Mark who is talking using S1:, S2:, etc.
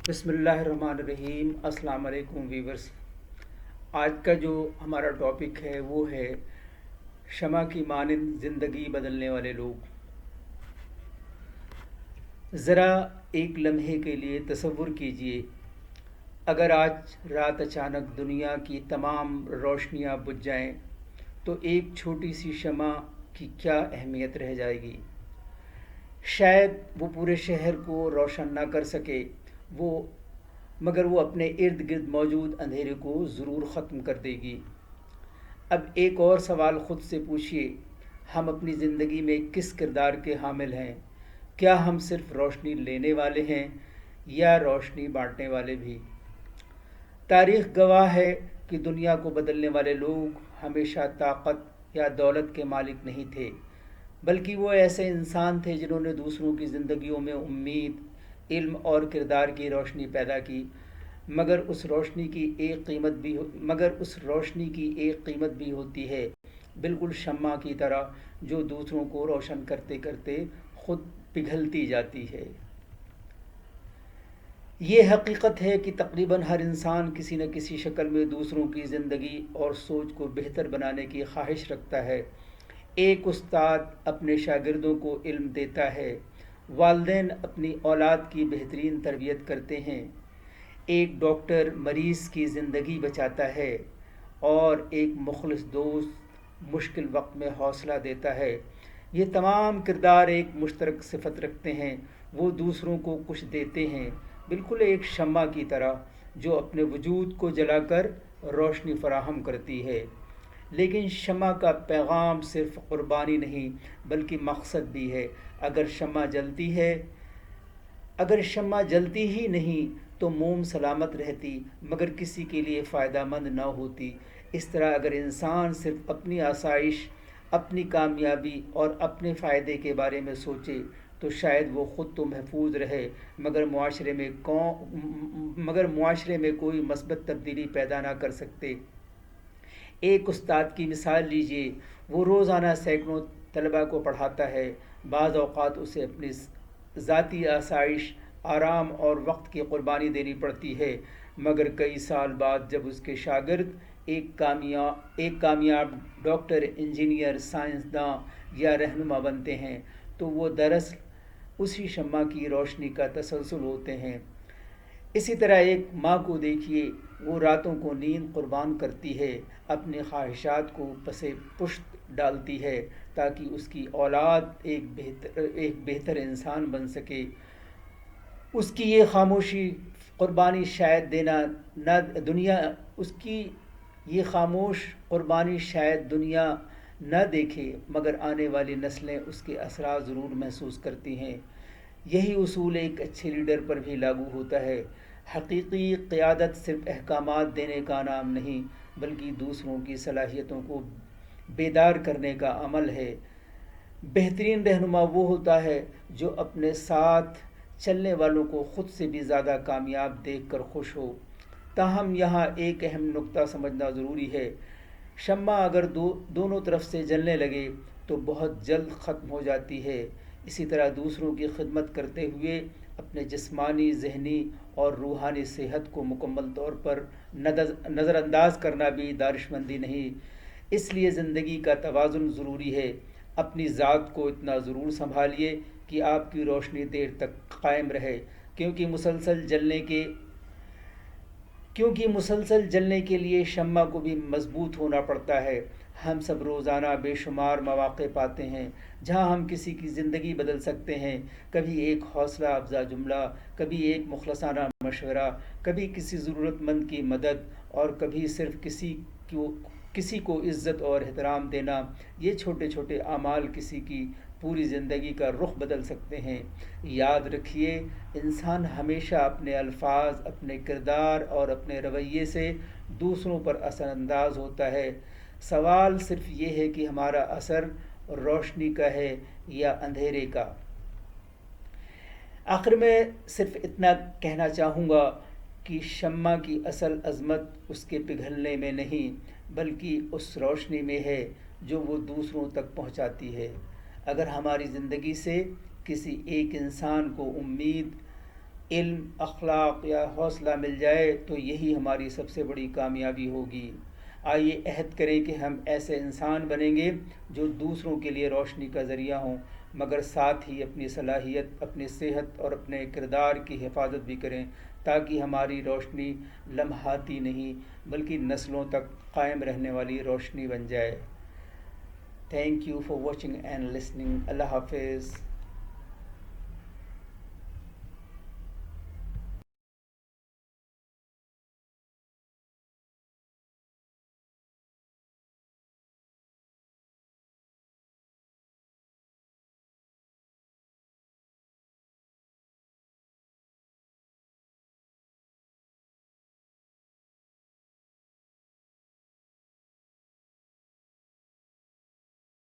S1: بسم اللہ الرحمن الرحیم۔ السلام علیکم ویورس۔ آج کا جو ہمارا ٹاپک ہے وہ ہے شمع کی مانند زندگی بدلنے والے لوگ۔ ذرا ایک لمحے کے لیے تصور کیجئے، اگر آج رات اچانک دنیا کی تمام روشنیاں بجھ جائیں تو ایک چھوٹی سی شمع کی کیا اہمیت رہ جائے گی؟ شاید وہ پورے شہر کو روشن نہ کر سکے، وہ مگر وہ اپنے ارد گرد موجود اندھیرے کو ضرور ختم کر دے گی۔ اب ایک اور سوال خود سے پوچھیے، ہم اپنی زندگی میں کس کردار کے حامل ہیں؟ کیا ہم صرف روشنی لینے والے ہیں یا روشنی بانٹنے والے بھی؟ تاریخ گواہ ہے کہ دنیا کو بدلنے والے لوگ ہمیشہ طاقت یا دولت کے مالک نہیں تھے، بلکہ وہ ایسے انسان تھے جنہوں نے دوسروں کی زندگیوں میں امید، علم اور کردار کی روشنی پیدا کی۔ مگر اس روشنی کی ایک قیمت بھی ہوتی ہے، بالکل شمع کی طرح جو دوسروں کو روشن کرتے کرتے خود پگھلتی جاتی ہے۔ یہ حقیقت ہے کہ تقریباً ہر انسان کسی نہ کسی شکل میں دوسروں کی زندگی اور سوچ کو بہتر بنانے کی خواہش رکھتا ہے۔ ایک استاد اپنے شاگردوں کو علم دیتا ہے، والدین اپنی اولاد کی بہترین تربیت کرتے ہیں، ایک ڈاکٹر مریض کی زندگی بچاتا ہے، اور ایک مخلص دوست مشکل وقت میں حوصلہ دیتا ہے۔ یہ تمام کردار ایک مشترک صفت رکھتے ہیں، وہ دوسروں کو کچھ دیتے ہیں، بالکل ایک شمع کی طرح جو اپنے وجود کو جلا کر روشنی فراہم کرتی ہے۔ لیکن شمع کا پیغام صرف قربانی نہیں بلکہ مقصد بھی ہے۔ اگر شمع جلتی ہی نہیں تو موم سلامت رہتی مگر کسی کے لیے فائدہ مند نہ ہوتی۔ اس طرح اگر انسان صرف اپنی آسائش، اپنی کامیابی اور اپنے فائدے کے بارے میں سوچے تو شاید وہ خود تو محفوظ رہے مگر معاشرے میں کوئی مثبت تبدیلی پیدا نہ کر سکتے۔ ایک استاد کی مثال لیجئے، وہ روزانہ سینکڑوں طلباء کو پڑھاتا ہے۔ بعض اوقات اسے اپنی ذاتی آسائش، آرام اور وقت کی قربانی دینی پڑتی ہے، مگر کئی سال بعد جب اس کے شاگرد ایک کامیاب ڈاکٹر، انجینئر، سائنسداں یا رہنما بنتے ہیں تو وہ دراصل اسی شمع کی روشنی کا تسلسل ہوتے ہیں۔ اسی طرح ایک ماں کو دیکھیے، وہ راتوں کو نیند قربان کرتی ہے، اپنی خواہشات کو پس پشت ڈالتی ہے تاکہ اس کی اولاد ایک بہتر انسان بن سکے۔ اس کی یہ خاموشی قربانی شاید دنیا نہ دیکھے، مگر آنے والی نسلیں اس کے اثرات ضرور محسوس کرتی ہیں۔ یہی اصول ایک اچھے لیڈر پر بھی لاگو ہوتا ہے۔ حقیقی قیادت صرف احکامات دینے کا نام نہیں بلکہ دوسروں کی صلاحیتوں کو بیدار کرنے کا عمل ہے۔ بہترین رہنما وہ ہوتا ہے جو اپنے ساتھ چلنے والوں کو خود سے بھی زیادہ کامیاب دیکھ کر خوش ہو۔ تاہم یہاں ایک اہم نقطہ سمجھنا ضروری ہے، شمع اگر دونوں طرف سے جلنے لگے تو بہت جلد ختم ہو جاتی ہے۔ اسی طرح دوسروں کی خدمت کرتے ہوئے اپنے جسمانی، ذہنی اور روحانی صحت کو مکمل طور پر نظر انداز کرنا بھی دانشمندی نہیں۔ اس لیے زندگی کا توازن ضروری ہے۔ اپنی ذات کو اتنا ضرور سنبھالیے کہ آپ کی روشنی دیر تک قائم رہے، کیونکہ مسلسل جلنے کے لیے شمع کو بھی مضبوط ہونا پڑتا ہے۔ ہم سب روزانہ بے شمار مواقع پاتے ہیں جہاں ہم کسی کی زندگی بدل سکتے ہیں، کبھی ایک حوصلہ افزا جملہ، کبھی ایک مخلصانہ مشورہ، کبھی کسی ضرورت مند کی مدد، اور کبھی صرف کسی کو عزت اور احترام دینا۔ یہ چھوٹے چھوٹے اعمال کسی کی پوری زندگی کا رخ بدل سکتے ہیں۔ یاد رکھیے، انسان ہمیشہ اپنے الفاظ، اپنے کردار اور اپنے رویے سے دوسروں پر اثر انداز ہوتا ہے۔ سوال صرف یہ ہے کہ ہمارا اثر روشنی کا ہے یا اندھیرے کا۔ آخر میں صرف اتنا کہنا چاہوں گا کہ شمع کی اصل عظمت اس کے پگھلنے میں نہیں بلکہ اس روشنی میں ہے جو وہ دوسروں تک پہنچاتی ہے۔ اگر ہماری زندگی سے کسی ایک انسان کو امید، علم، اخلاق یا حوصلہ مل جائے تو یہی ہماری سب سے بڑی کامیابی ہوگی۔ آئیے عہد کریں کہ ہم ایسے انسان بنیں گے جو دوسروں کے لیے روشنی کا ذریعہ ہوں، مگر ساتھ ہی اپنی صلاحیت، اپنی صحت اور اپنے کردار کی حفاظت بھی کریں، تاکہ ہماری روشنی لمحاتی نہیں بلکہ نسلوں تک قائم رہنے والی روشنی بن جائے۔ Thank you for watching and listening. اللہ حافظ۔